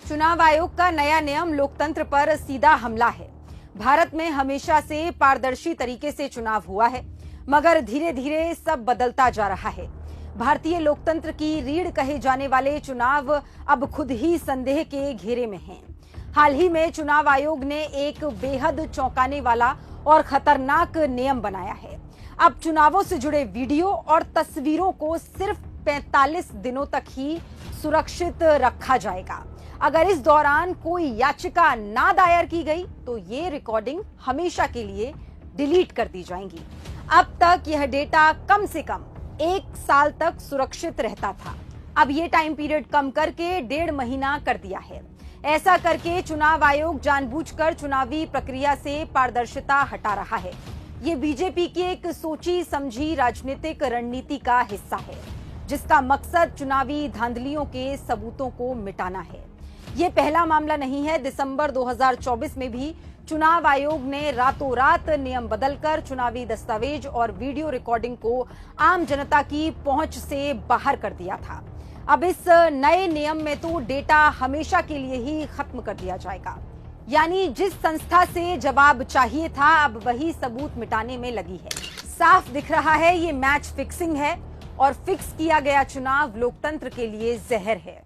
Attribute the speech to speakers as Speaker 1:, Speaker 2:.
Speaker 1: चुनाव आयोग का नया नियम लोकतंत्र पर सीधा हमला है। भारत में हमेशा से पारदर्शी तरीके से चुनाव हुआ है, मगर धीरे धीरे सब बदलता जा रहा है। भारतीय लोकतंत्र की रीढ़ कहे जाने वाले चुनाव अब खुद ही संदेह के घेरे में हैं। हाल ही में चुनाव आयोग ने एक बेहद चौंकाने वाला और खतरनाक नियम बनाया है। अब चुनावों से जुड़े वीडियो और तस्वीरों को सिर्फ 45 दिनों तक ही सुरक्षित रखा जाएगा। अगर इस दौरान कोई याचिका ना दायर की गई तो ये रिकॉर्डिंग हमेशा के लिए डिलीट कर दी जाएंगी। अब तक यह डेटा कम से कम 1 साल तक सुरक्षित रहता था। अब ये टाइम पीरियड कम करके 1.5 महीना कर दिया है। ऐसा करके चुनाव आयोग जानबूझकर चुनावी प्रक्रिया से पारदर्शिता हटा रहा है। ये बीजेपी की एक सोची समझी राजनीतिक रणनीति का हिस्सा है, जिसका मकसद चुनावी धांधलियों के सबूतों को मिटाना है। ये पहला मामला नहीं है। दिसंबर 2024 में भी चुनाव आयोग ने रातों रात नियम बदलकर चुनावी दस्तावेज और वीडियो रिकॉर्डिंग को आम जनता की पहुंच से बाहर कर दिया था। अब इस नए नियम में तो डेटा हमेशा के लिए ही खत्म कर दिया जाएगा। यानी जिस संस्था से जवाब चाहिए था, अब वही सबूत मिटाने में लगी है। साफ दिख रहा है ये मैच फिक्सिंग है और फिक्स किया गया चुनाव लोकतंत्र के लिए जहर है।